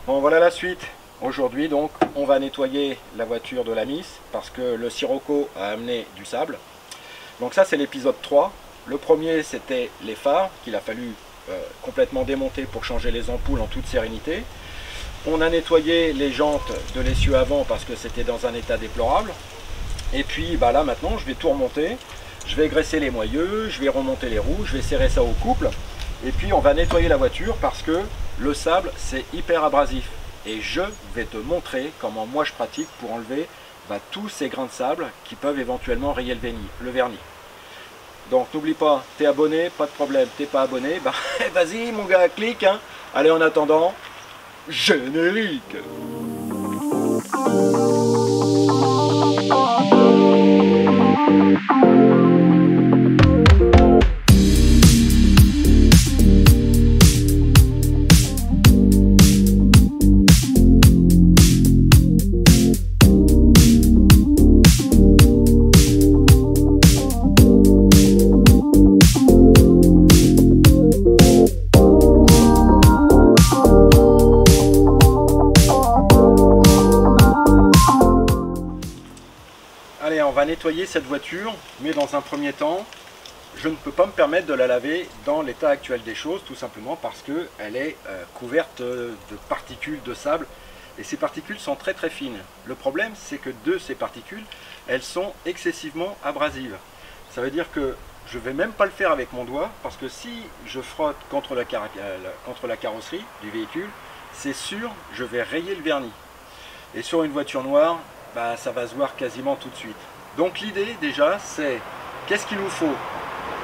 Bon, voilà la suite. Aujourd'hui donc on va nettoyer la voiture de la Miss parce que le sirocco a amené du sable. Donc ça c'est l'épisode 3. Le premier c'était les phares qu'il a fallu complètement démonter pour changer les ampoules en toute sérénité. On a nettoyé les jantes de l'essieu avant parce que c'était dans un état déplorable. Et puis bah là maintenant je vais tout remonter. Je vais graisser les moyeux, je vais remonter les roues, je vais serrer ça au couple. Et puis on va nettoyer la voiture parce que le sable c'est hyper abrasif. Et je vais te montrer comment moi je pratique pour enlever tous ces grains de sable qui peuvent éventuellement rayer le vernis. Donc n'oublie pas, t'es abonné, pas de problème, t'es pas abonné, vas-y mon gars, clique hein. Allez, en attendant, générique. Allez, on va nettoyer cette voiture, mais dans un premier temps, je ne peux pas me permettre de la laver dans l'état actuel des choses, tout simplement parce qu'elle est couverte de particules de sable, et ces particules sont très très fines. Le problème, c'est que de ces particules, elles sont excessivement abrasives. Ça veut dire que je ne vais même pas le faire avec mon doigt, parce que si je frotte contre la carrosserie du véhicule, c'est sûr, je vais rayer le vernis. Et sur une voiture noire, ça va se voir quasiment tout de suite. Donc l'idée déjà c'est, qu'est-ce qu'il nous faut?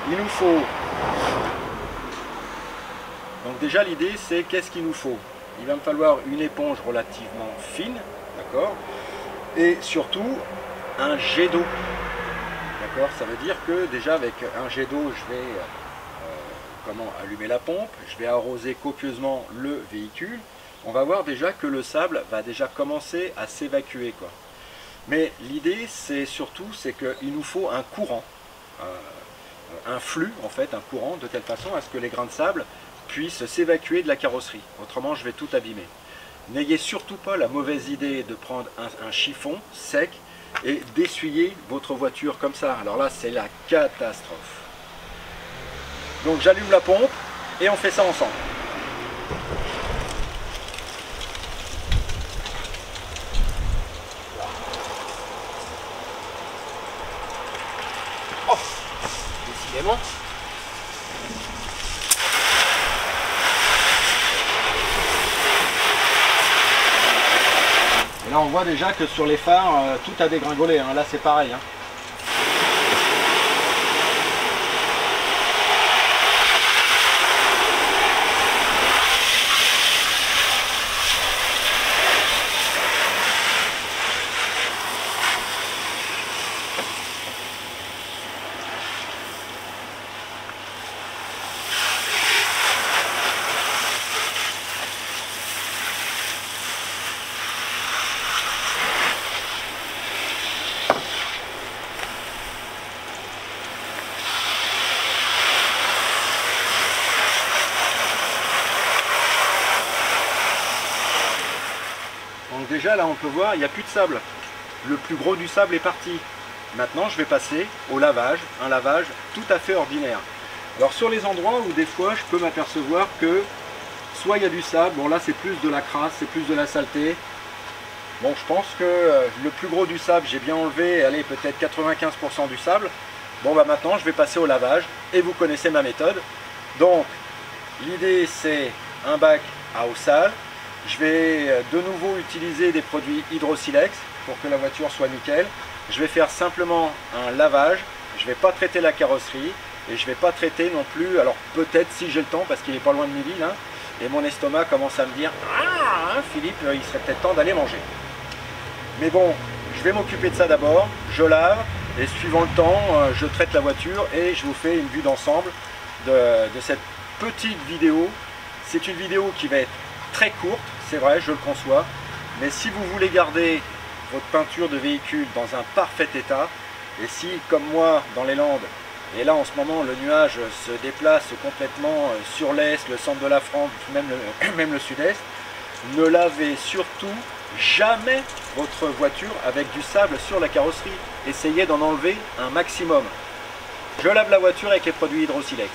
Il nous faut... Donc déjà l'idée c'est, qu'est-ce qu'il nous faut? Il va me falloir une éponge relativement fine, d'accord? Et surtout un jet d'eau. D'accord? Ça veut dire que déjà avec un jet d'eau je vais allumer la pompe, je vais arroser copieusement le véhicule. On va voir déjà que le sable va déjà commencer à s'évacuer, quoi. Mais l'idée, c'est surtout, c'est qu'il nous faut un courant, un flux, en fait, un courant, de telle façon à ce que les grains de sable puissent s'évacuer de la carrosserie. Autrement, je vais tout abîmer. N'ayez surtout pas la mauvaise idée de prendre un chiffon sec et d'essuyer votre voiture comme ça. Alors là, c'est la catastrophe. Donc j'allume la pompe et on fait ça ensemble. Décidément. Et là on voit déjà que sur les phares tout a dégringolé, hein. Là c'est pareil hein. Donc déjà là on peut voir, il n'y a plus de sable. Le plus gros du sable est parti. Maintenant je vais passer au lavage, un lavage tout à fait ordinaire. Alors sur les endroits où des fois je peux m'apercevoir que soit il y a du sable, bon là c'est plus de la crasse, c'est plus de la saleté. Bon je pense que le plus gros du sable j'ai bien enlevé, allez peut-être 95% du sable. Bon maintenant je vais passer au lavage et vous connaissez ma méthode. Donc l'idée c'est un bac à eau sale. Je vais de nouveau utiliser des produits Hydro-Silex pour que la voiture soit nickel. Je vais faire simplement un lavage, je ne vais pas traiter la carrosserie et je ne vais pas traiter non plus, alors peut-être si j'ai le temps parce qu'il n'est pas loin de midi là, et mon estomac commence à me dire « Ah, Philippe, il serait peut-être temps d'aller manger ». Mais bon, je vais m'occuper de ça d'abord, je lave et suivant le temps, je traite la voiture et je vous fais une vue d'ensemble de cette petite vidéo. C'est une vidéo qui va être très courte, c'est vrai, je le conçois, mais si vous voulez garder votre peinture de véhicule dans un parfait état, et si, comme moi, dans les Landes, et là en ce moment le nuage se déplace complètement sur l'est, le centre de la France, même le sud-est, ne lavez surtout jamais votre voiture avec du sable sur la carrosserie. Essayez d'en enlever un maximum. Je lave la voiture avec les produits Hydro-Silex.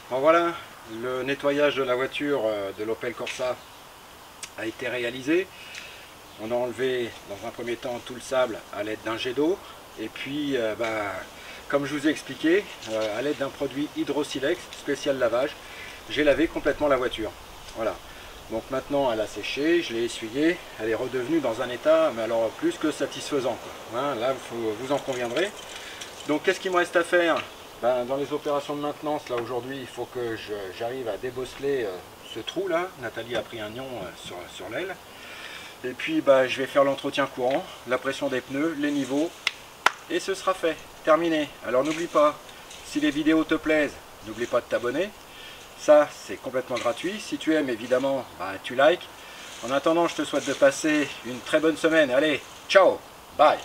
Bon voilà, le nettoyage de la voiture de l'Opel Corsa a été réalisé. On a enlevé dans un premier temps tout le sable à l'aide d'un jet d'eau. Et puis, comme je vous ai expliqué, à l'aide d'un produit Hydro-Silex spécial lavage, j'ai lavé complètement la voiture. Voilà. Donc maintenant elle a séché, je l'ai essuyée, elle est redevenue dans un état, mais alors plus que satisfaisant, quoi. Hein, là, vous en conviendrez. Donc qu'est-ce qu'il me reste à faire? Dans les opérations de maintenance, là aujourd'hui, il faut que j'arrive à débosseler ce trou là. Nathalie a pris un nion sur l'aile. Et puis je vais faire l'entretien courant, la pression des pneus, les niveaux, et ce sera fait, terminé. Alors n'oublie pas, si les vidéos te plaisent, n'oublie pas de t'abonner. Ça, c'est complètement gratuit. Si tu aimes, évidemment, tu likes. En attendant, je te souhaite de passer une très bonne semaine. Allez, ciao, bye.